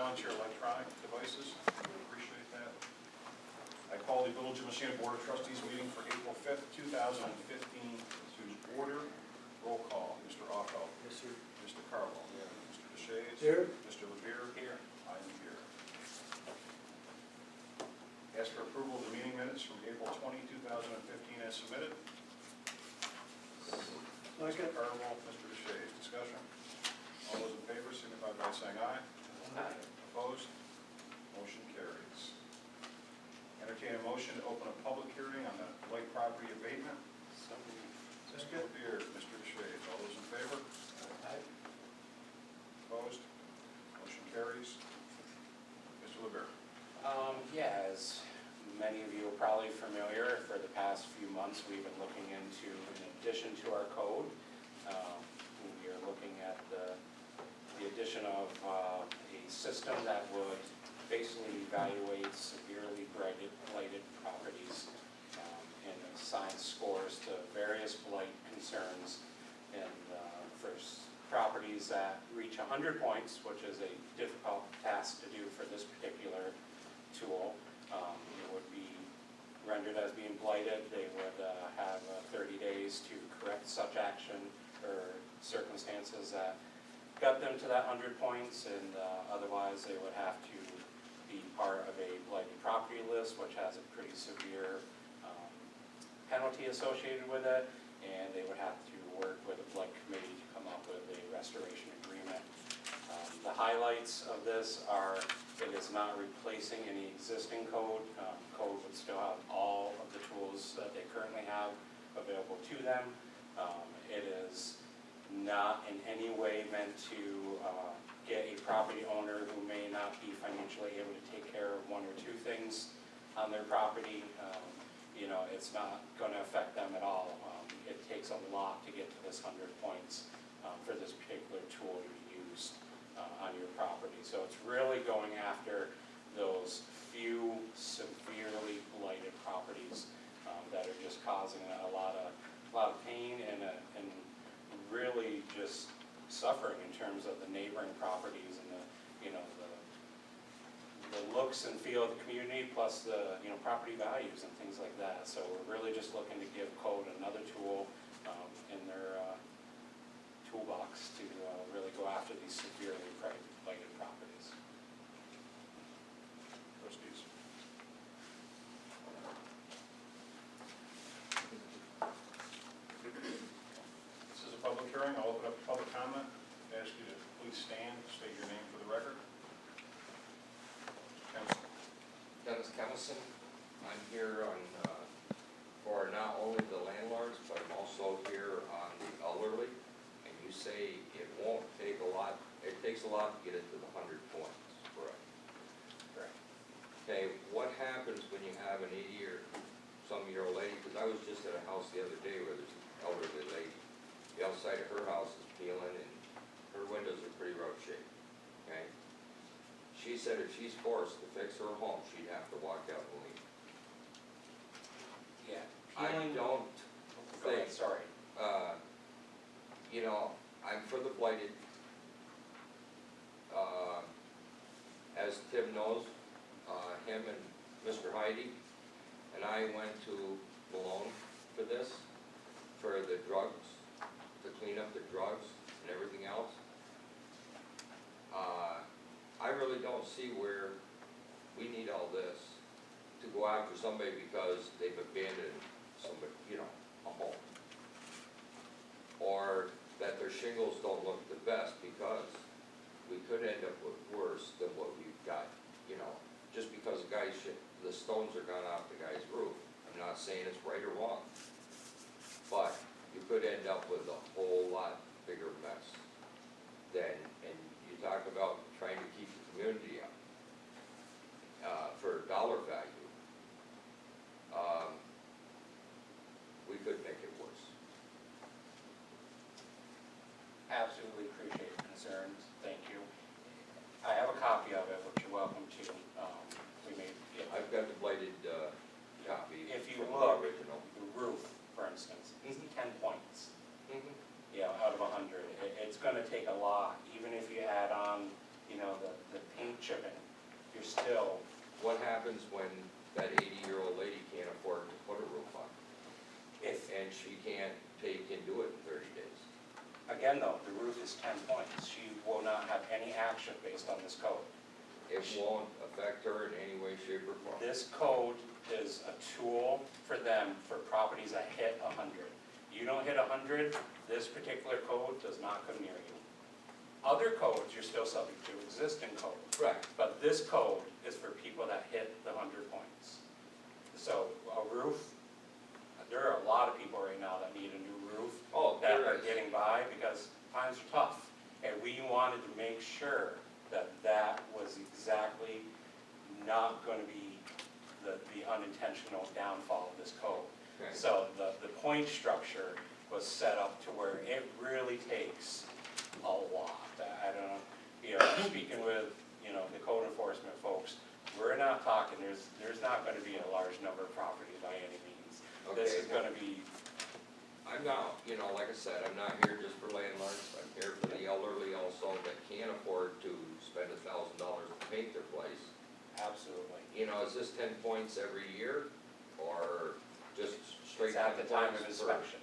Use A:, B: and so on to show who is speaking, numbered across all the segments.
A: silence your electronic devices. We appreciate that. I call the Village of Massena Board of Trustees meeting for April 5th, 2015 to order. Roll call. Mr. Otto.
B: Yes, sir.
A: Mr. Carlo. Mr. Deshays.
B: Here.
A: Mr. Levere. Here. I am here. Ask for approval of the meeting minutes from April 20, 2015 as submitted. Mr. Carlo, Mr. Deshays. Discussion. All those in favor signify by saying aye.
B: Aye.
A: Opposed? Motion carries. Entertain a motion to open a public hearing on the blight property abatement. Mr. Levere, Mr. Deshays. All those in favor?
B: Aye.
A: Opposed? Motion carries. Mr. Levere.
C: Yeah, as many of you are probably familiar, for the past few months, we've been looking into, in addition to our code, we are looking at the addition of a system that would basically evaluate severely blighted properties and assign scores to various blight concerns. And for properties that reach 100 points, which is a difficult task to do for this particular tool, it would be rendered as being blighted. They would have 30 days to correct such action or circumstances that got them to that 100 points, and otherwise they would have to be part of a blighted property list, which has a pretty severe penalty associated with it, and they would have to work with a blight committee to come up with a restoration agreement. The highlights of this are it is not replacing any existing code. Code would still have all of the tools that they currently have available to them. It is not in any way meant to get a property owner who may not be financially able to take care of one or two things on their property. It's not going to affect them at all. It takes a lot to get to this 100 points for this particular tool to be used on your property. So it's really going after those few severely blighted properties that are just causing a lot of pain and really just suffering in terms of the neighboring properties and the looks and feel of the community, plus the property values and things like that. So we're really just looking to give code another tool in their toolbox to really go after these severely blighted properties.
A: Trustees. This is a public hearing. I'll open up to public comment. I ask you to please stand, state your name for the record.
D: Dennis Kemison. I'm here on for not only the landlords, but I'm also here on the elderly. And you say it won't take a lot. It takes a lot to get it to the 100 points.
A: Correct.
C: Correct.
D: Okay, what happens when you have an 80 or some-year-old lady? Because I was just at a house the other day where there's an elderly lady. The outside of her house is peeling, and her windows are pretty rough shape. Okay. She said if she's forced to fix her home, she'd have to walk out and leave.
C: Yeah.
D: I don't
C: Go ahead,
D: think,
C: sorry.
D: I'm for the blighted. As Tim knows, him and Mr. Heidi and I went to Malone for this, for the drugs, to clean up the drugs and everything else. I really don't see where we need all this to go after somebody because they've abandoned somebody, a home. Or that their shingles don't look the best, because we could end up with worse than what we've got, just because the stones are gone off the guy's roof. I'm not saying it's right or wrong, but you could end up with a whole lot bigger mess and you talk about trying to keep the community up for dollar value. We could make it worse.
C: Absolutely appreciate your concerns. Thank you. I have a copy of it, which you're welcome to.
D: I've got the blighted copy.
C: If you
D: from the
C: look,
D: original.
C: the roof, for instance, is 10 points.
D: happens when that 80-year-old lady can't afford to put a roof on? And she can't do it in 30 days?
C: Again, though, the roof is 10 points. She will not have any action based on this code.
D: It won't affect her in any way, shape, or form?
C: This code is a tool for them for properties that hit 100. You don't hit 100, this particular code does not come near you. Other codes, you're still subject to existing code.
D: Right.
C: But this code is for people that hit the 100 points. So a roof, there are a lot of people right now that need a new roof.
D: Oh,
C: That
D: there
C: are
D: is.
C: getting by because times are tough. And we wanted to make sure that that was exactly not going to be the unintentional downfall of this code.
D: Okay.
C: So the point structure was set up to where it really takes a lot. I don't know, speaking with, the code enforcement folks, we're not talking, there's not gonna be a large number of properties by any means. This
D: Okay.
C: is gonna be,
D: I'm not, like I said, I'm not here just for landlords, I'm here for the elderly also that can't afford to spend $1,000 to paint their place.
C: absolutely.
D: Is this 10 points every year, or just straight?
C: It's at the
D: 10
C: time of
D: points per-
C: inspection.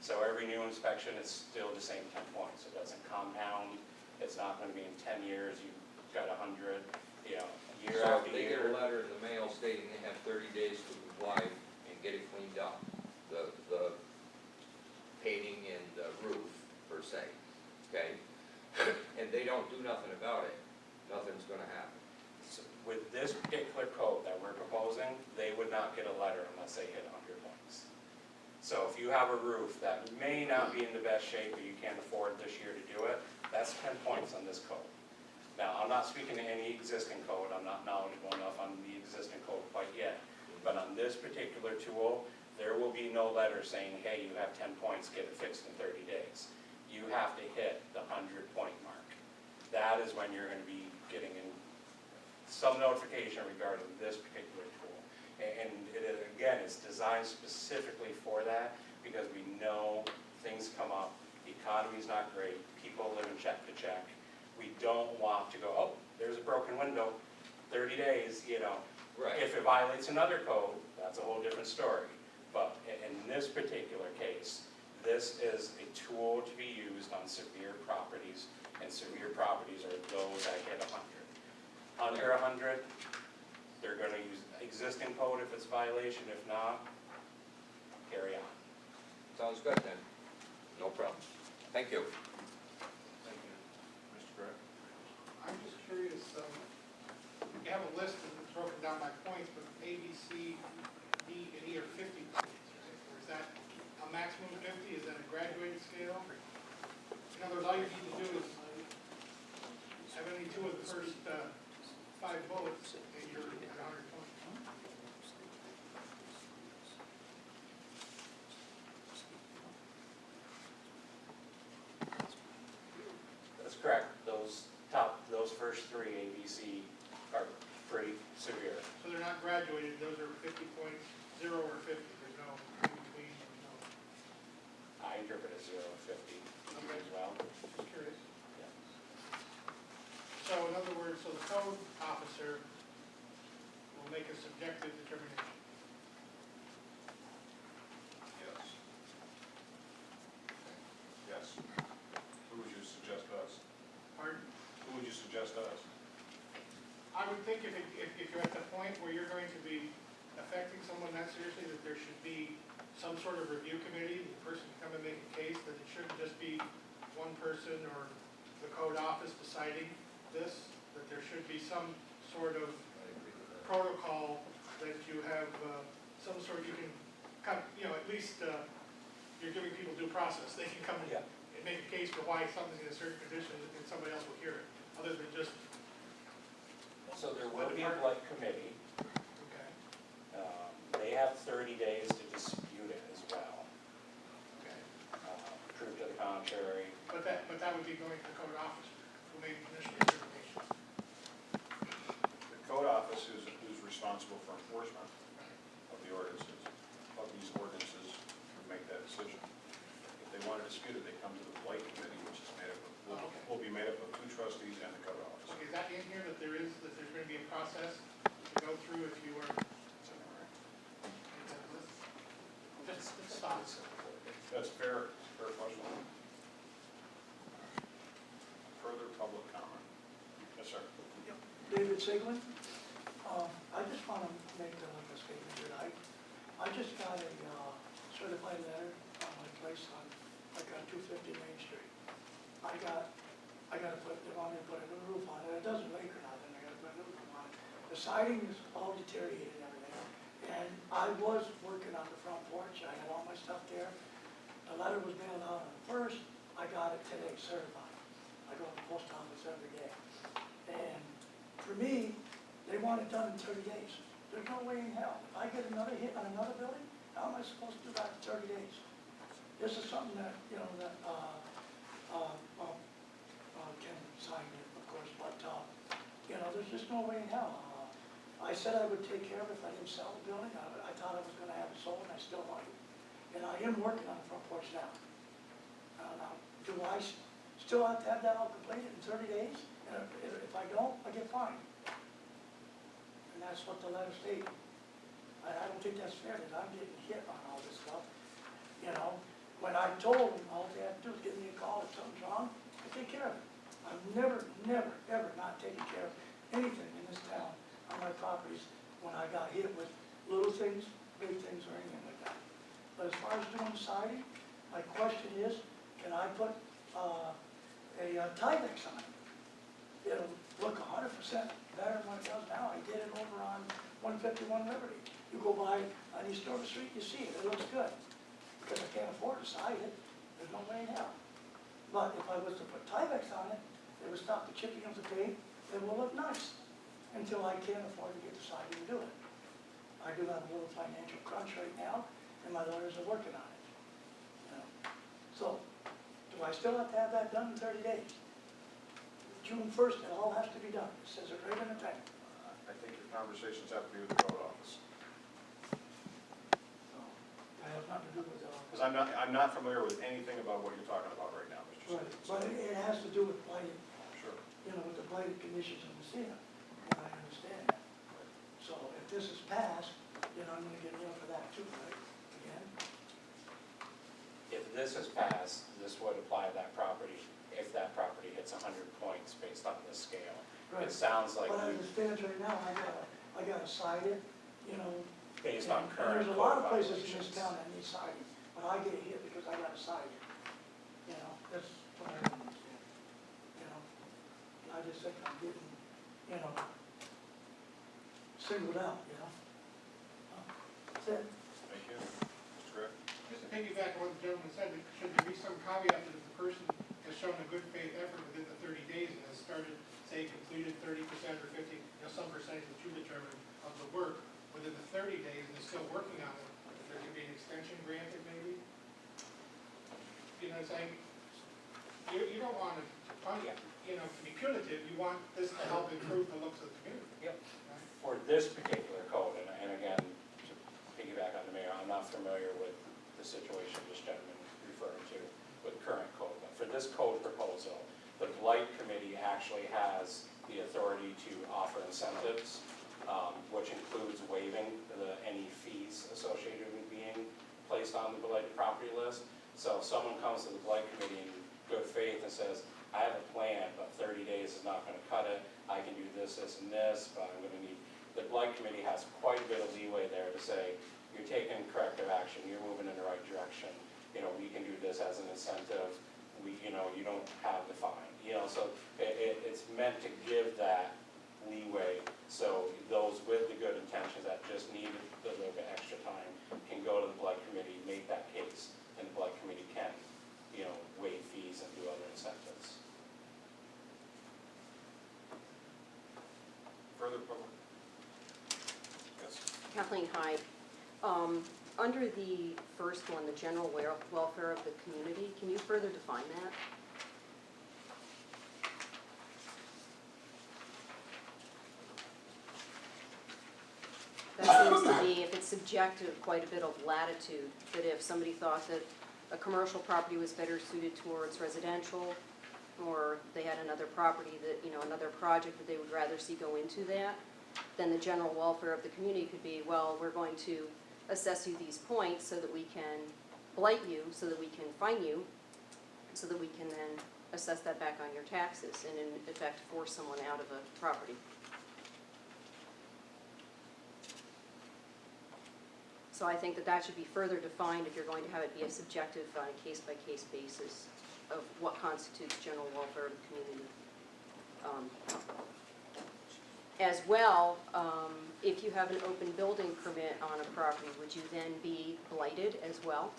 C: So every new inspection, it's still the same 10 points. It doesn't compound. It's not gonna be in 10 years, you've got 100, year
D: So
C: after
D: if they get a
C: year.
D: letter in the mail stating they have 30 days to comply and get it cleaned up, the painting and the roof per se, okay? And they don't do nothing about it, nothing's gonna happen.
C: So with this particular code that we're proposing, they would not get a letter unless they hit 100 points. So if you have a roof that may not be in the best shape, or you can't afford this year to do it, that's 10 points on this code. Now, I'm not speaking to any existing code, I'm not knowledgeable enough on the existing code quite yet, but on this particular tool, there will be no letter saying, hey, you have 10 points, get it fixed in 30 days. You have to hit the 100-point mark. That is when you're gonna be getting in some notification regarding this particular tool. And it is, again, it's designed specifically for that, because we know things come up, the economy's not great, people live in check to check. We don't want to go, oh, there's a broken window, 30 days,
D: Right.
C: If it violates another code, that's a whole different story. But in this particular case, this is a tool to be used on severe properties, and severe properties are those that hit 100. Under 100, they're gonna use existing code if it's a violation, if not, carry on.
D: Sounds good then, no problem. Thank you.
A: Thank you. Mr. Gregg?
B: I'm just curious, you have a list and it's broken down by points, but A, B, C, D, and E are 50 points, right? Or is that a maximum of 50? Is that a graduated scale? In other words, all you need to do is have any two of the first 5 bullets, and you're at 100 points.
C: That's correct. Those first three, A, B, C, are pretty severe.
B: So they're not graduated, those are 50 points, 0 or 50, there's no in between, no.
C: I interpret it 0 to 50 as well.
B: Just curious.
C: Yeah.
B: So in other words, so the code officer will make a subjective determination.
A: Yes. Yes. Who would you suggest us?
B: Pardon?
A: Who would you suggest us?
B: I would think if you're at the point where you're going to be affecting someone that seriously, that there should be some sort of review committee, the person can come and make a case, that it shouldn't just be one person or the code office deciding this, that there should be some sort of protocol that you have, some sort, you can come, at least, you're giving people due process. They can come
C: Yeah.
B: and make a case for why something's in a certain condition, and somebody else will hear it, other than just,
C: So there will be a blight committee.
B: okay,
C: They have 30 days to dispute it as well.
B: okay.
C: Prove to the contrary.
B: But that would be going to the code officer, who made the initial determination.
A: The code office who's responsible for enforcement of the ordinances, would make that decision. If they want to dispute it, they come to the blight committee, which is made up of,
B: Oh, okay.
A: will be made up of 2 trustees and the code officer.
B: Okay, is that in here, that there's going to be a process to go through if you
E: David Siglin. I just want to make a statement here. I just got a certified letter on my place like on 250 Main Street. I gotta put, they want me to put a new roof on it. It doesn't leak or nothing, I gotta put a new roof on it. The siding is all deteriorated and everything. And I was working on the front porch, I had all my stuff there. The letter was mailed out on the 1st, I got it today certified. I go to the post office every day. And for me, they want it done in 30 days. There's no way in hell. If I get another hit on another building, how am I supposed to do that in 30 days? This is something that, you know, that, Ken signed it, of course, but, you know, there's just no way in hell. I said I would take care of it if I didn't sell the building. I thought I was gonna have it sold, and I still want it. And I am working on the front porch now. Now, do I still have to have that all completed in 30 days? And if I don't, I get fined. And that's what the letter stated. I don't think that's fair that I'm getting hit on all this stuff. You know, when I told them all they have to do is give me a call if something's wrong, I take care of it. I've never, ever not taken care of anything in this town on my properties when I got hit with little things, big things, or anything like that. But as far as doing siding, my question is, can I put a Tyvek on it? It'll look 100% better than what it does now. I did it over on 151 Liberty. You go by on East Dover Street, you see it, it looks good. Because I can't afford to side it, there's no way in hell. But if I was to put Tyvek on it, it would stop the chipping of the paint, it will look nice, until I can't afford to get the siding to do it. I do have a little financial crunch right now, and my lawyers are working on it. You know. So, do I still have to have that done in 30 days? June 1st, it all has to be done. It says it right in the thing.
A: I think your conversations have to be with the code office.
E: So, that has nothing to do with the...
A: Because I'm not familiar with anything about what you're talking about right now, Mr.
E: Right,
A: Stevens.
E: but it has to do with blighted,
A: Sure.
E: you know, with the blighted conditions in Massena, and I understand that. So if this is passed, then I'm gonna get nailed for that too, right? Again?
C: If this is passed, this would apply to that property if that property hits 100 points based on this scale. It sounds like,
E: But as it stands right now, I gotta side it, you know.
C: based on
E: and
C: current
E: there's a
C: code
E: lot of places in this
C: violations.
E: town that need siding, but I get hit because I gotta side it. You know, that's what I don't understand. You know, I just think I'm getting, you know, singled out, you know? That's it.
A: Thank you. Mr. Griff?
B: Just to piggyback on what the gentleman said, should there be some caveat that if the person has shown a good faith effort within the 30 days and has started, say, completed 30% or 50, you know, some percentage that you determine of the work within the 30 days and is still working on it, there could be an extension granted maybe? You know what I'm saying? You don't want to, you know, to be punitive, you want this to help improve the looks of the community.
C: Yep.
B: Right?
C: For this particular code, and again, to piggyback on the mayor, I'm not familiar with the situation this gentleman referring to with current code, but for this code proposal, the blight committee actually has the authority to offer incentives, which includes waiving any fees associated with being placed on the blighted property list. So if someone comes to the blight committee in good faith and says, I have a plan, but 30 days is not gonna cut it, I can do this, this, and this, but I'm gonna need, the blight committee has quite a bit of leeway there to say, you're taking corrective action, you're moving in the right direction, you know, we can do this as an incentive, you know, you don't have the fine, you know, so it's meant to give that leeway, so those with the good intentions that just need a little bit extra time can go to the blight committee, make that case, and the blight committee can, you know, waive fees and do other incentives.
A: Further public? Yes.
F: Kathleen Hyde. Under the first one, the general welfare of the community, can you further define that? That seems to me, if it's subjective, quite a bit of latitude, that if somebody thought that a commercial property was better suited towards residential, or they had another property that, you know, another project that they would rather see go into that, then the general welfare of the community could be, well, we're going to assess you these points so that we can blight you, so that we can fine you, so that we can then assess that back on your taxes and in effect force someone out of a property. So I think that should be further defined if you're going to have it be a subjective on a case-by-case basis of what constitutes general welfare of the community. As well, if you have an open building permit on a property, would you then be blighted as well?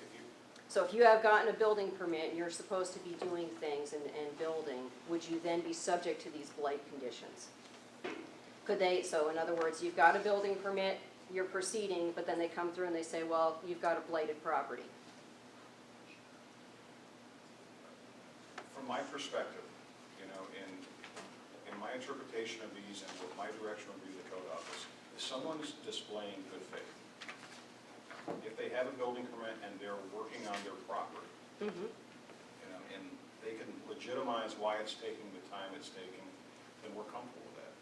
A: If you,
F: So if you have gotten a building permit and you're supposed to be doing things and building, would you then be subject to these blight conditions? Could they, so in other words, you've got a building permit, you're proceeding, but then they come through and they say, well, you've got a blighted property.
A: from my perspective, you know, in my interpretation of these and what my direction would be to the code office, if someone's displaying good faith, if they have a building permit and they're working on their property,
F: Mm-hmm.
A: you know, and they can legitimize why it's taking the time it's taking, then we're comfortable with that.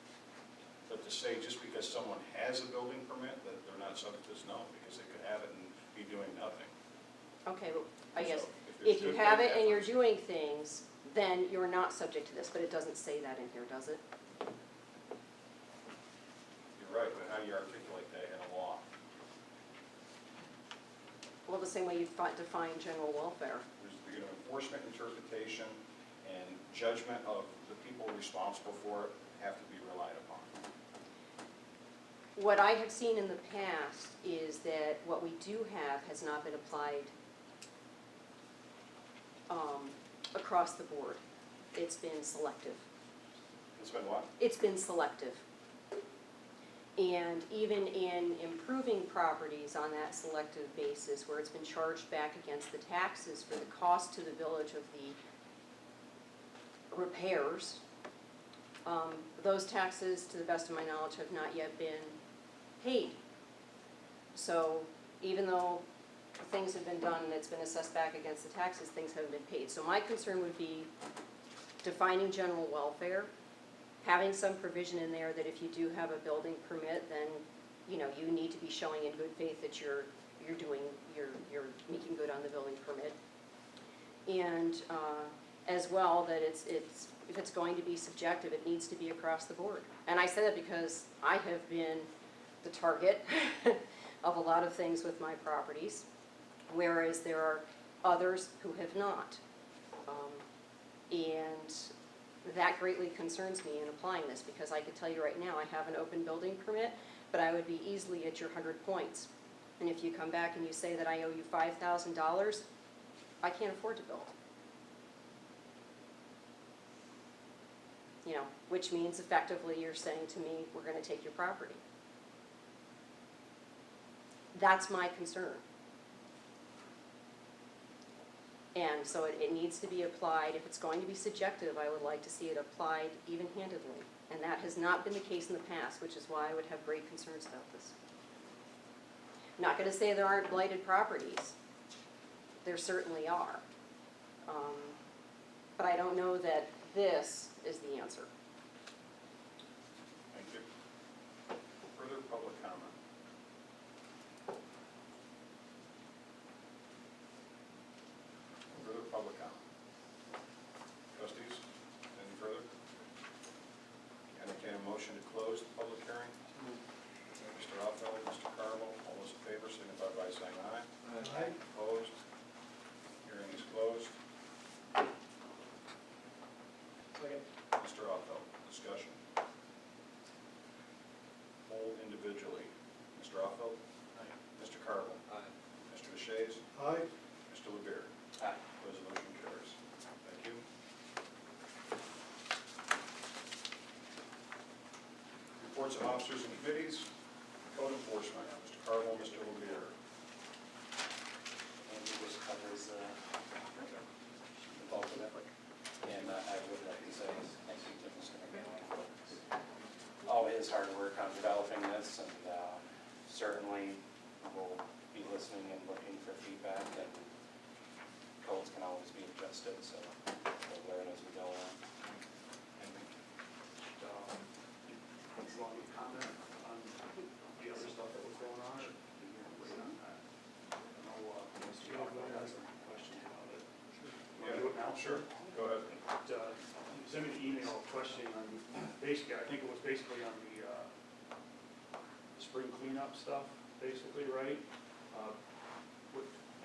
A: But to say just because someone has a building permit that they're not subject to this, no, because they could have it and be doing nothing.
F: Okay, well, I guess,
A: So there's
F: if you
A: good
F: have
A: faith
F: it and you're
A: efforts-
F: doing things, then you're not subject to this, but it doesn't say that in here, does it?
A: You're right, but how do you articulate that in a law?
F: Well, the same way you define general welfare.
A: There's, you know, enforcement, interpretation, and judgment of the people responsible for it have to be relied upon.
F: What I have seen in the past is that what we do have has not been applied across the board. It's been selective.
A: It's been what?
F: It's been selective. And even in improving properties on that selective basis, where it's been charged back against the taxes for the cost to the village of the repairs, those taxes, to the best of my knowledge, have not yet been paid. So even though things have been done and it's been assessed back against the taxes, things haven't been paid. So my concern would be defining general welfare, having some provision in there that if you do have a building permit, then, you know, you need to be showing in good faith that you're making good on the building permit. And as well, that if it's going to be subjective, it needs to be across the board. And I say that because I have been the target of a lot of things with my properties, whereas there are others who have not. And that greatly concerns me in applying this, because I could tell you right now, I have an open building permit, but I would be easily at your 100 points. And if you come back and you say that I owe you $5,000, I can't afford to build. You know, which means effectively you're saying to me, we're gonna take your property. That's my concern. And so it needs to be applied. If it's going to be subjective, I would like to see it applied even-handedly. And that has not been the case in the past, which is why I would have great concerns about this. I'm not gonna say there aren't blighted properties. There certainly are. But I don't know that this is the answer.
A: Thank you. Further public comment? Further public comment? Trustees, any further? Entertain a motion to close the public hearing. Mr. Offeld, Mr. Carmel, all those in favor signify by saying aye.
B: Aye.
A: Opposed? Hearing is closed. Mr. Offeld, discussion. Poll individually. Mr. Offeld? Aye. Mr. Carmel?
D: Aye.
A: Mr. Deshays?
B: Aye.
A: Mr. LeBeer?
C: Aye.
A: Resolution carries. Thank you. Reports of officers and committees. Code enforcement. Mr. Carmel, Mr. LeBeer.
C: And he just covers the bulk of it. And I would like to say thank you to Mr. McGowan for all his hard work on developing this, and certainly we'll be listening and looking for feedback, and codes can always be adjusted, so we'll learn as we go on.
G: You want me to comment on the other stuff that was going on, or do you want to wait on that? I know, Mr. Gilbert has a question about it. Want to do it now?
A: Sure. Go ahead.
G: Send me an email questioning on, basically, I think it was basically on the spring cleanup stuff, basically, right?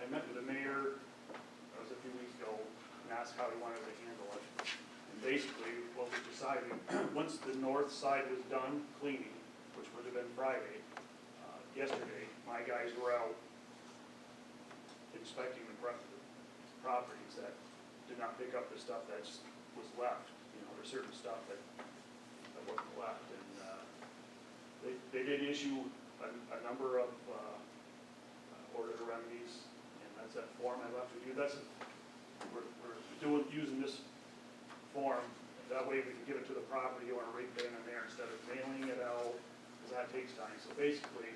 G: I met with the mayor, that was a few weeks ago, and asked how he wanted to handle it. And basically, what we decided, once the north side was done cleaning, which would have been Friday, yesterday, my guys were out inspecting the properties that did not pick up the stuff that was left. You know, there's certain stuff that wasn't left, and they did issue a number of order of remedies, and that's that form I left with you. We're using this form, that way we can give it to the property owner right then and there instead of mailing it out, because that takes time. So basically,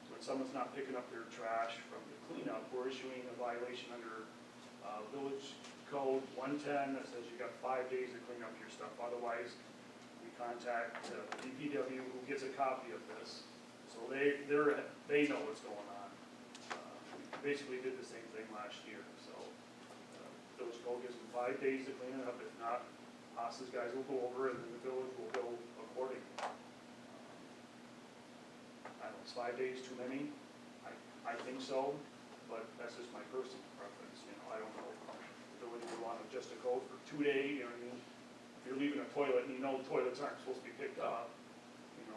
G: when someone's not picking up their trash from the cleanup, we're issuing a violation under Village Code 110 that says you got 5 days to clean up your stuff. Otherwise, we contact DPW, who gets a copy of this, so they know what's going on. We basically did the same thing last year, so Village Code gives them 5 days to clean it up. If not, Haas's guys will go over it, and the village will go accordingly. I don't know, is 5 days too many? I think so, but that's just my personal preference, you know, I don't know. The village would want just a code for 2 days, you know what I mean? If you're leaving a toilet and you know toilets aren't supposed to be picked up,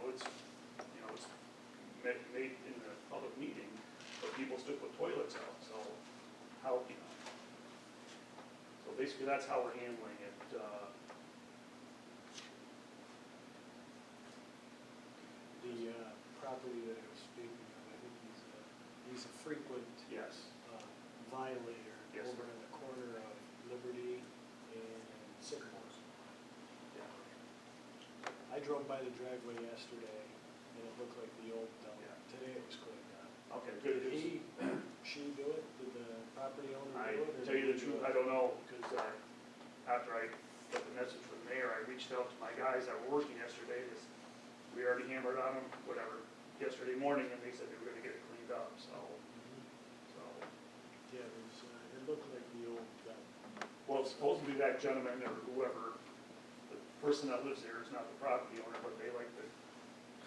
G: it's made in the public meeting, but people still put toilets out, so how, so basically that's how we're handling it.
H: The property that I was speaking of, I think he's a frequent
G: Yes,
H: violator
G: Yes,
H: over
G: sir.
H: in the corner of Liberty and Sycamore.
G: yeah,
H: I drove by the driveway yesterday and it looked like the old dump.
G: Yeah.
H: Today it was cleaned up.
G: okay, good.
H: Did she do it? Did the property owner
G: I
H: do it? or
G: tell you
H: did
G: the
H: you
G: truth,
H: do it?
G: I don't know, because after I got the message from the mayor, I reached out to my guys that were working yesterday, we already hammered on them, whatever, yesterday morning, and they said they were gonna get it cleaned up, so,
H: Mhm. Yeah, it looked like the old dump.
G: well, supposedly that gentleman or whoever, the person that lives there is not the property owner, but they like to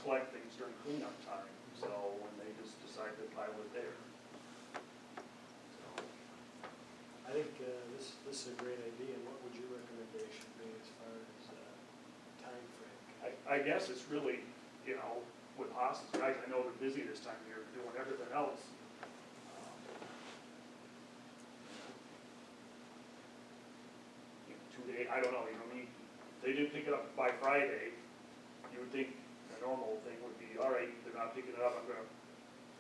G: collect things during cleanup time, so when they just decide to pile it there. So,
H: I think this is a great idea. What would your recommendation be as far as timeframe?
G: I guess it's really, with Haas's guys, I know they're busy this time of year doing everything else. Um, 2 days, I don't know, they didn't pick it up by Friday. You would think the normal thing would be, all right, they're not picking it up, I'm gonna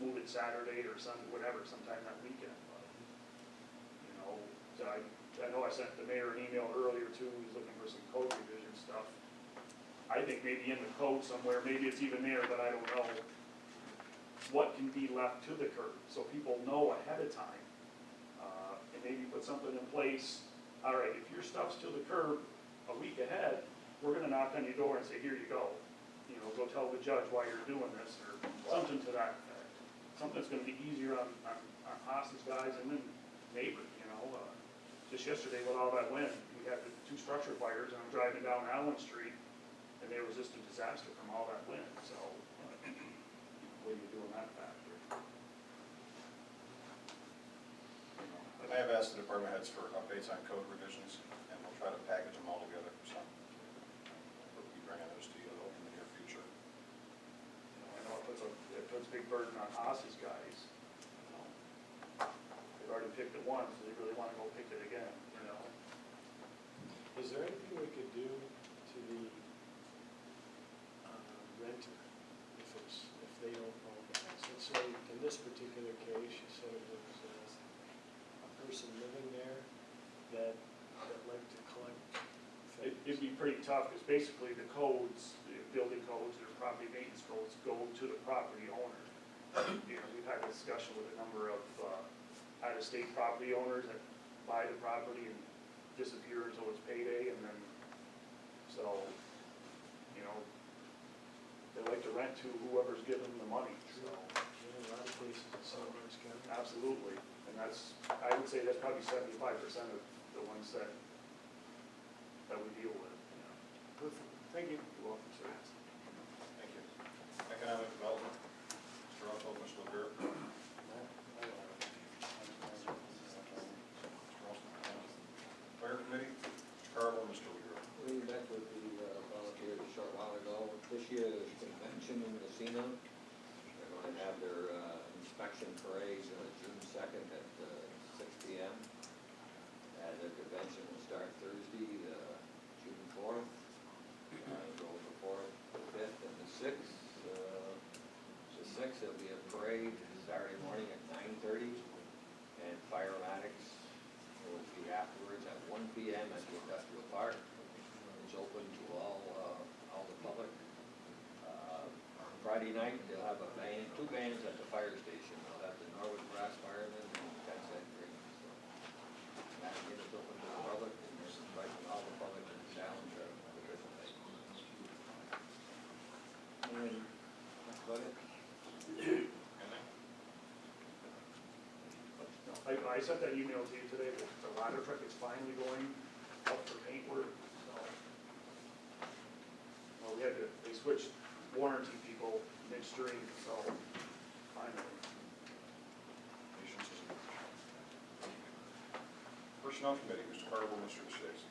G: move it Saturday or Sunday, whatever, sometime that weekend. But, so I know I sent the mayor an email earlier too, he's looking for some code revision stuff. I think maybe in the code somewhere, maybe it's even there, but I don't know, what can be left to the curb, so people know ahead of time. And maybe put something in place, all right, if your stuff's to the curb a week ahead, we're gonna knock on your door and say, here you go. Go tell the judge why you're doing this, or something to that effect. Something that's gonna be easier on Haas's guys and then neighbors, Just yesterday with all that wind, we had the 2 structure fires, and I'm driving down Allen Street, and there was just a disaster from all that wind, so what do you do in that factor?
A: I have asked the department heads for updates on code revisions, and we'll try to package them all together for some. We'll be bringing those to you in the near future.
G: I know it puts a big burden on Haas's guys. They've already picked it once, so they really wanna go pick it again,
H: Is there anything we could do to the renter if they don't know that? Let's say in this particular case, you said it was a person living there that liked to collect things.
G: It'd be pretty tough, because basically the codes, the building codes, or property maintenance codes go to the property owner. We've had a discussion with a number of out-of-state property owners that buy the property and disappear until it's payday, and then, so, they like to rent to whoever's giving them the money, so,
H: In a lot of places in Sandwich County.
G: absolutely. And I would say that's probably 75% of the ones that we deal with.
H: Perfect. Thank you.
G: You're welcome, sir.
A: Thank you. Economic
D: Station in Massena. They're going to have their inspection parade June 2nd at 6 p.m. And the convention will start Thursday, June 4th. Go the 4th, the 5th, and the 6th. The 6th, there'll be a parade Saturday morning at 9:30. And firematics will be afterwards at 1 p.m. at the industrial park. It's open to all the public. Friday night, they'll have two bands at the fire station. They'll have the Norwood Brass Firemen and 10 Cent Green. So that is open to the public, and there's inviting all the public in town to participate. And that's about it.
G: I sent that email to you today, that the ladder truck is finally going up for paint work, so. Well, they switched warranty people midstream, so finally.
A: Patience is a virtue. Personnel Committee, Mr. Carnival, Mr. Shays.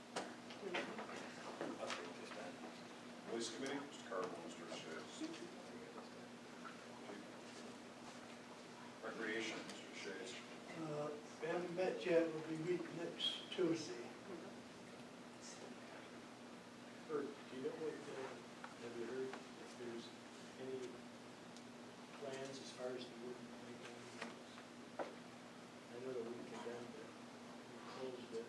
A: Police Committee, Mr. Carnival, Mr. Shays. Recreation, Mr. Shays.
E: We haven't met yet, we'll be meeting next Tuesday.
H: Or, do you know what, have you heard if there's any plans as far as the wooden playground? I know that we condemned it, we closed it.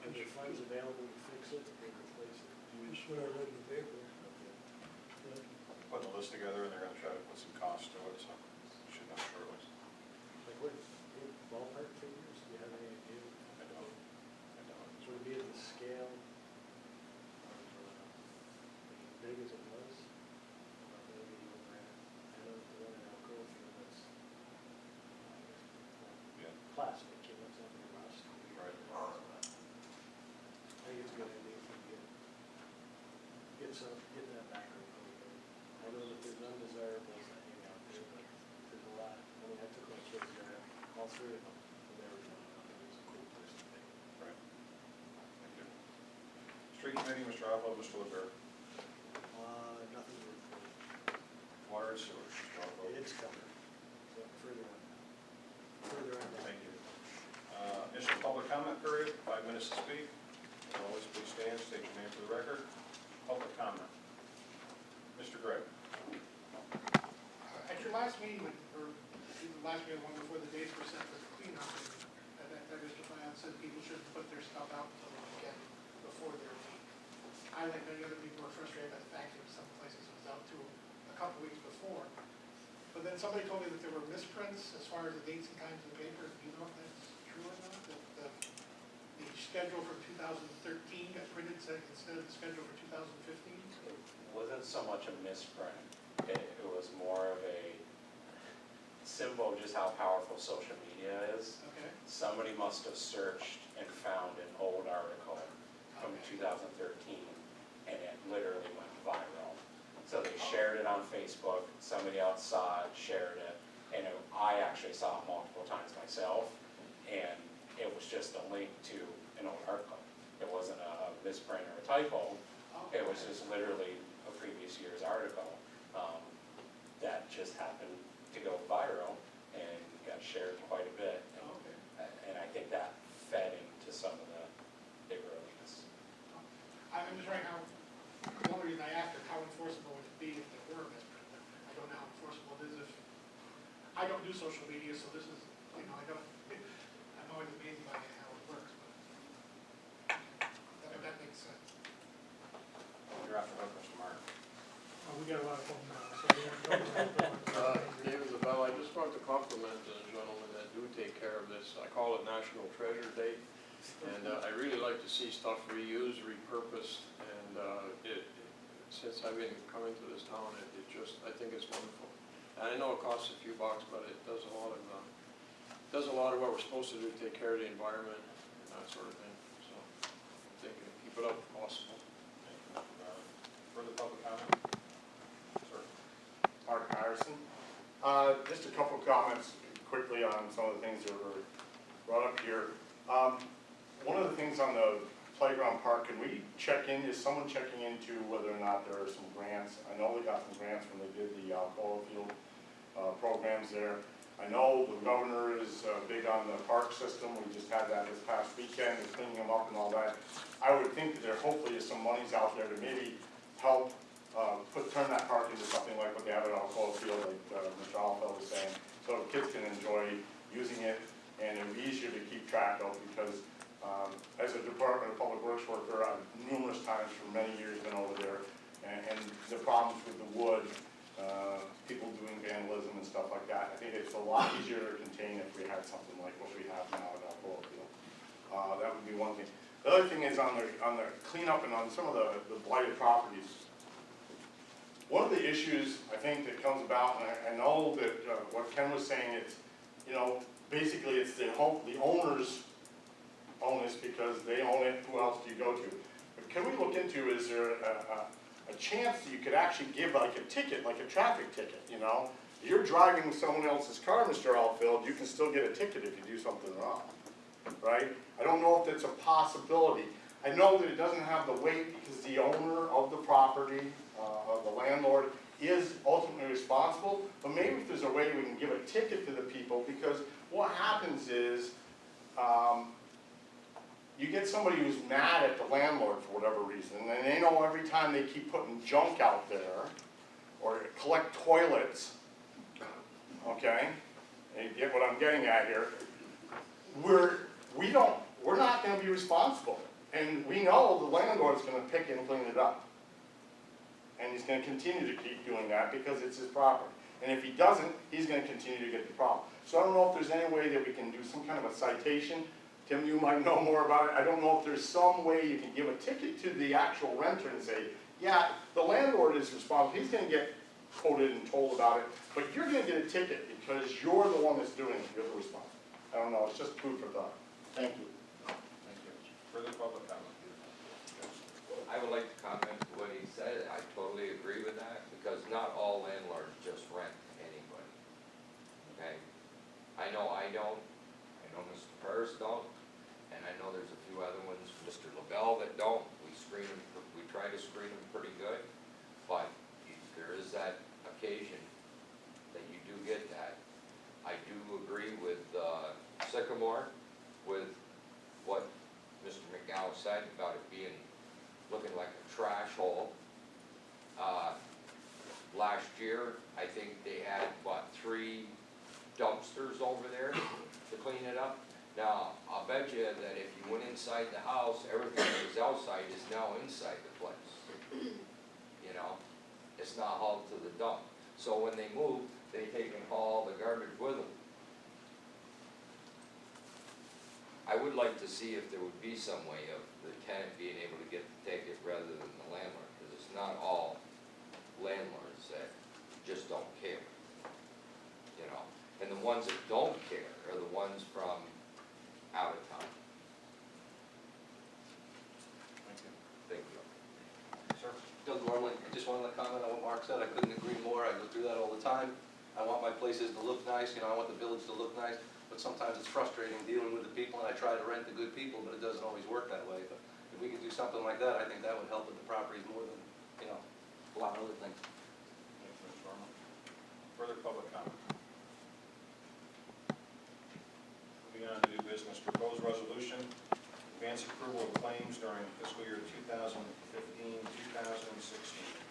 H: Are there funds available to fix it or replace it?
E: Just what I read in the paper.
H: Okay.
A: Putting a list together, and they're gonna try to put some cost to it, so should not shortly.
H: Like what, ballpark figures, do you have any idea?
A: I don't.
H: Would it be at the scale of, as big as it was? Or maybe over at, I know the one in Elko, that's
A: Yeah.
H: plastic, you know, it's not gonna rust.
A: Right.
H: I think it's a good idea if we get that back on the road. I know that there's undesirables that hang out there, but there's a lot. I mean, I took my kids there, all three of them, and they were going up, and it was a cool place to be.
A: Right. Thank you. Street Committee, Mr. Oswald, Mr. LeBear.
H: Nothing to report.
A: Water and Sewer, Mr. Oswald.
H: It's coming, so further on. Further on down.
A: Thank you. Initial public comment period, 5 minutes to speak. As always, please stand, state your name for the record. Public comment. Mr. Gregg.
B: At your last meeting, or the last meeting, the one before the dates were set for the cleanup, that Mr. Flan said people shouldn't put their stuff out until the weekend before their meeting. I, like many other people, were frustrated by the fact that some places it was out to a couple weeks before. But then somebody told me that there were misprints as far as the dates and times in the paper. Do you know if that's true or not? That the schedule for 2013 got printed instead of the schedule for 2015?
C: It wasn't so much a misprint. It was more of a symbol of just how powerful social media is.
B: Okay.
C: Somebody must have searched and found an old article from 2013, and it literally went viral. So they shared it on Facebook, somebody else saw it, shared it, and I actually saw it multiple times myself, and it was just a link to an old article. It wasn't a misprint or a typo, it was just literally a previous year's article that just happened to go viral and got shared quite a bit.
B: Okay.
C: And I think that fed into some of the earliness.
B: I'm just wondering how, the only reason I asked is how enforceable would it be if there were a misprint? I don't know how enforceable it is if, I don't do social media, so this is, you know, I'm always amazed by how it works, but that makes sense.
A: You're after hook, Mr. Martin.
B: We got a lot of phone now, so we have to
I: Name is Abel. I just want to compliment the gentlemen that do take care of this. I call it National Treasure Day. And I really like to see stuff reused, repurposed, and since I've been coming to this town, it just, I think it's wonderful. And I know it costs a few bucks, but it does a lot of what we're supposed to do, take care of the environment and that sort of thing. So, I'm thinking, keep it up if possible.
A: Further public comment? Sir.
J: Mark Harrison. Just a couple of comments quickly on some of the things that were brought up here. One of the things on the playground park, can we check in, is someone checking into whether or not there are some grants? I know they got some grants when they did the polo field programs there. I know the governor is big on the park system, we just had that this past weekend, and cleaning them up and all that. I would think that there hopefully is some monies out there to maybe help turn that park into something like what they have at Alcoa Field, like Mr. Alfeld was saying, so kids can enjoy using it, and it'll be easier to keep track of, because as a Department of Public Works worker, I've numerous times for many years been over there, and the problems with the wood, people doing vandalism and stuff like that. I think it's a lot easier to contain if we had something like what we have now at Alcoa Field. That would be one thing. The other thing is on the cleanup and on some of the blighted properties. One of the issues I think that comes about, and I know that what Ken was saying, it's, you know, basically it's the owners own this because they own it, who else do you go to? But can we look into, is there a chance that you could actually give like a ticket, like a traffic ticket, you know? You're driving someone else's car, Mr. Alfield, you can still get a ticket if you do something wrong, right? I don't know if that's a possibility. I know that it doesn't have the weight because the owner of the property, of the landlord, is ultimately responsible, but maybe if there's a way we can give a ticket to the people, because what happens is, you get somebody who's mad at the landlord for whatever reason, and they know every time they keep putting junk out there, or collect toilets, okay? And you get what I'm getting at here. We're not gonna be responsible. And we know the landlord's gonna pick and clean it up. And he's gonna continue to keep doing that because it's his property. And if he doesn't, he's gonna continue to get the problem. So I don't know if there's any way that we can do some kind of a citation. Tim, you might know more about it. I don't know if there's some way you can give a ticket to the actual renter and say, yeah, the landlord is responsible. He's gonna get quoted and told about it, but you're gonna get a ticket because you're the one that's doing it. You're the responsible. I don't know, it's just food for thought. Thank you.
A: Thank you. Further public comment?
D: I would like to comment to what he said. I totally agree with that, because not all landlords just rent to anybody. Okay? I know I don't, I know Mr. Paris don't, and I know there's a few other ones, Mr. LaBelle, that don't. We screen them, we try to screen them pretty good, but there is that occasion that you do get that. I do agree with Sycamore, with what Mr. McGowan said about it being, looking like a trash hole. Last year, I think they had, 3 dumpsters over there to clean it up. Now, I'll bet you that if you went inside the house, everything that was outside is now inside the place. You know, it's not hauled to the dump. So when they move, they take and haul the garbage with them. I would like to see if there would be some way of the tenant being able to take it rather than the landlord, because it's not all landlords that just don't care, you know. And the ones that don't care are the ones from out of town.
A: Thank you.
D: Thank you.
A: Sir?
K: Doug Gormley, I just wanted to comment on what Mark said. I couldn't agree more. I go through that all the time. I want my places to look nice, you know, I want the village to look nice, but sometimes it's frustrating dealing with the people, and I try to rent the good people, but it doesn't always work that way. But if we could do something like that, I think that would help with the properties more than, you know, a lot of other things.
A: Thank you, Mr. Arnold. Further public comment? Moving on to new business, proposed resolution, advance approval of claims during fiscal year 2015, 2016.